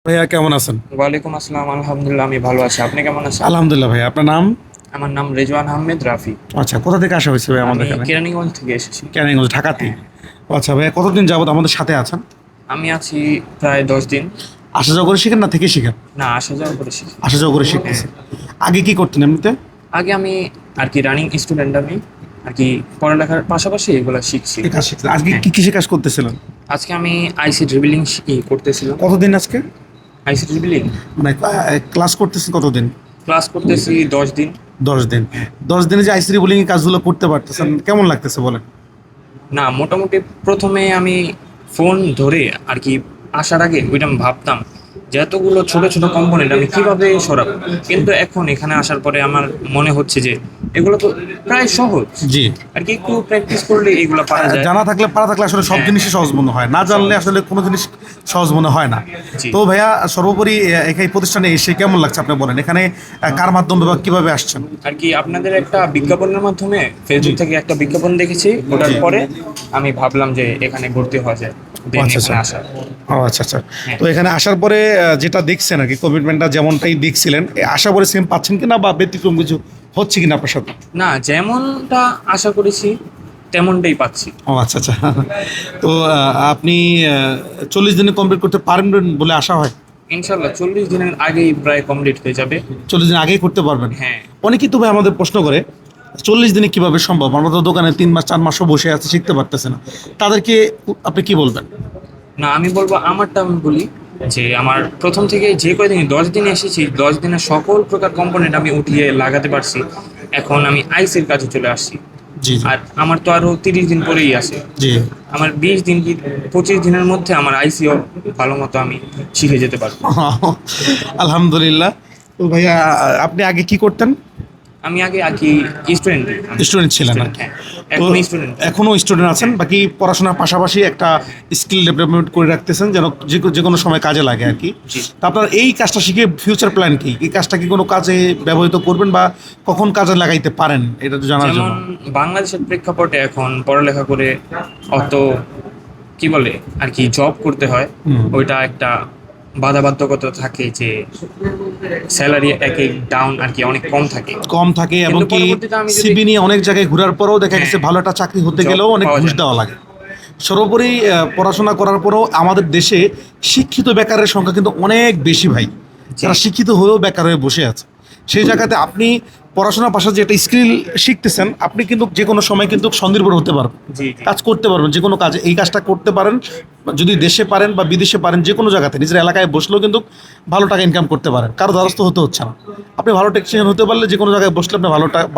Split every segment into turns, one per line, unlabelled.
ভাইয়া কেমন আছেন?
ওয়ালাইকুম আসসালাম। আলহামদুলিল্লাহ, আমি ভালো আছি। আপনি কেমন আছেন?
আলহামদুলিল্লাহ ভাইয়া। আপনার নাম?
আমার নাম রেজওয়ান আহমেদ রাফি।
আচ্ছা, কোথা থেকে আসা হয়েছে ভাই আমাদের
আমি
এখানে?
কেরানীগঞ্জ থেকে এসেছি।
ক্যানিংগঞ্জ, ঢাকাতেই।
হ্যাঁ,
ও আচ্ছা ভাইয়া, কতদিন যাবত আমাদের সাথে আছেন?
আমি আছি প্রায় 10 দিন।
আসা যাওয়া করে শিখেন না থেকে শিখেন?
না, আসা যাওয়া করেছি।
আসা যাওয়া করে
হ্যাঁ,
শিখতেছেন। আগে কি করতেন এমনিতে?
আগে আমি আর কি রানিং স্টুডেন্ট। আমি আর কি পড়ালেখার পাশাপাশি এগুলো শিখছি।
এই কাজ শিখতেন। আজকে
হ্যাঁ,
কি কৃষি কাজ করতেছিলেন?
আজকে আমি আইসি ড্রিবলিং করতেছিলাম।
কতদিন আজকে?
আইসি ড্রিবলিং
মানে ক্লাস করতেছেন কতদিন?
ক্লাস করতেছি 10 দিন।
10 দিন।
হ্যাঁ।
10 দিনে যে আইসিডি বোলিং কাজগুলো করতে পারতেছেন কেমন লাগতেছে বলেন?
না, মোটামুটি প্রথমে আমি ফোন ধরে আর কি আসার আগে ওইটা আমি ভাবতাম যে এতগুলো ছোট ছোট কম্পোনেন্ট আমি কিভাবে সরাবো, কিন্তু এখন এখানে আসার পরে আমার মনে হচ্ছে যে এগুলো তো প্রায় সহজ।
জি।
আর কি একটু প্র্যাকটিস করলে এগুলো পারা যায়।
জানা থাকলে পারা থাকলে আসলে সব
হ্যাঁ,
জিনিসই সহজ মনে হয়, না জানলে আসলে কোনো জিনিস সহজ মনে হয় না।
জি।
তো ভাইয়া, সর্বোপরি এই প্রতিষ্ঠানে এসে কেমন লাগছে আপনি বলেন? এখানে কার মাধ্যমে বা কিভাবে আসছেন?
আর কি আপনাদের একটা বিজ্ঞাপনের মাধ্যমে ফেসবুক থেকে একটা বিজ্ঞাপন দেখেছি, ওটার
জি।
পরে আমি ভাবলাম যে এখানে ভর্তি হওয়া যায়, দেন
আচ্ছা
এখানে
আচ্ছা।
আসা।
ও আচ্ছা আচ্ছা।
হ্যাঁ।
তো এখানে আসার পরে যেটা দেখছেন আর কি, কমিটমেন্টটা যেমনটাই দেখছিলেন, আশা করে সেম পাচ্ছেন কিনা বা ব্যতিক্রম কিছু হচ্ছে কিনা আপনার সাথে?
না, যেমনটা আশা করেছি তেমনটাই পাচ্ছি।
ও আচ্ছা আচ্ছা। তো আপনি 40 দিনে কমপ্লিট করতে পারবেন বলে আশা হয়?
ইনশাল্লাহ 40 দিনের আগেই প্রায় কমপ্লিট হয়ে যাবে।
40 দিন আগেই করতে পারবেন?
হ্যাঁ।
অনেকেই তো ভাই আমাদের প্রশ্ন করে 40 দিনে কিভাবে সম্ভব, আমরা তো দোকানে 3 মাস 4 মাসও বসে আছে, শিখতে পারতেছে না। তাদেরকে আপনি কি বলবেন?
না, আমি বলবো আমারটা আমি বলি যে আমার প্রথম থেকে যে কয়দিন 10 দিনে এসেছি, 10 দিনের সকল প্রকার কম্পোনেন্ট আমি উঠিয়ে লাগাতে পারছি। এখন আমি আইসির কাজে চলে আসছি।
জি জি।
আর আমার তো আরো 30 দিন পরেই আছে।
জি।
আমার 20 দিন কি 25 দিনের মধ্যে আমার আইসিও ভালো মতো আমি শিখে যেতে পারবো।
আলহামদুলিল্লাহ। তো ভাইয়া, আপনি আগে কি করতেন?
আমি আগে আর কি স্টুডেন্ট।
স্টুডেন্ট ছিলেন আর
স্টুডেন্ট,
কি।
হ্যাঁ।
তো
এখন স্টুডেন্ট।
এখনো স্টুডেন্ট আছেন, বাকি পড়াশোনার পাশাপাশি একটা স্কিল ডেভেলপমেন্ট করে রাখতেছেন যেন যে কোনো সময় কাজে লাগে আর কি।
জি।
তা আপনার এই কাজটা শিখে ফিউচার প্ল্যান কি? এই কাজটা কি কোনো কাজে ব্যবহৃত করবেন বা কখন কাজে লাগাইতে পারেন, এটা তো জানার
যেমন
জন্য।
বাংলাদেশের প্রেক্ষাপটে এখন পড়ালেখা করে অত কি বলে আর কি জব করতে হয়,
হুম।
ওইটা একটা বাধাবাধকতা থাকে যে স্যালারি এক এক ডাউন আর কি অনেক কম থাকে।
কম থাকে এবং
কিন্তু
কি
পরবর্তীতে আমি যদি
সিবি নিয়ে অনেক জায়গায় ঘোরার পরেও দেখা গেছে
হ্যাঁ,
ভালো একটা চাকরি হতে
job
গেলেও অনেক
পাওয়া
ঘুষ
যায় না।
দেওয়া লাগে। সর্বোপরি পড়াশোনা করার পরেও আমাদের দেশে শিক্ষিত বেকারের সংখ্যা কিন্তু অনেক বেশি ভাই, যারা শিক্ষিত হয়েও বেকার হয়ে বসে আছে। সেই জায়গাতে আপনি পড়াশোনার পাশাপাশি যে একটা স্কিল শিখতেছেন, আপনি কিন্তু যে কোনো সময় কিন্তু স্বনির্ভর হতে পারবেন,
জি জি।
কাজ করতে পারবেন, যে কোনো কাজে এই কাজটা করতে পারেন। যদি দেশে পারেন বা বিদেশে পারেন, যে কোনো জায়গাতে নিজের এলাকায় বসলেও কিন্তু ভালো টাকা ইনকাম করতে পারেন, কারো দ্বারস্থ হতে হচ্ছে না। আপনি ভালো টেকনিশিয়ান হতে পারলে যে কোনো জায়গায় বসলে আপনি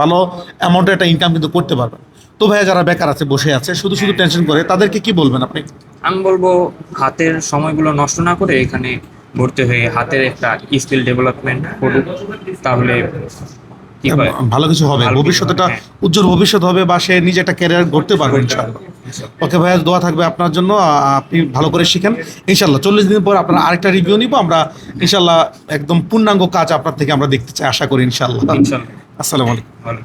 ভালো অ্যামাউন্টের একটা ইনকাম কিন্তু করতে পারবেন। তো ভাইয়া, যারা বেকার আছে, বসে আছে, শুধু শুধু টেনশন করে, তাদেরকে কি বলবেন আপনি?
আমি বলবো হাতের সময়গুলো নষ্ট না করে এখানে ভর্তি হয়ে হাতের একটা স্কিল ডেভেলপমেন্ট করুক, তাহলে কি হয়,
ভালো কিছু হবে,
ভালো কিছু
ভবিষ্যৎ
হবে।
একটা
হ্যাঁ,
উজ্জ্বল ভবিষ্যৎ হবে, বা সে নিজে একটা ক্যারিয়ার গড়তে পারবে ইনশাআল্লাহ। ওকে ভাইয়া, দোয়া থাকবে আপনার জন্য। আপনি ভালো করে শিখেন ইনশাল্লাহ। 40 দিন পর আপনার আরেকটা রিভিউ নিব আমরা ইনশাল্লাহ। একদম পূর্ণাঙ্গ কাজ আপনার থেকে আমরা দেখতে চাই, আশা করি ইনশাল্লাহ।
ইনশাল্লাহ।
আসসালামু আলাইকুম।
ভালো।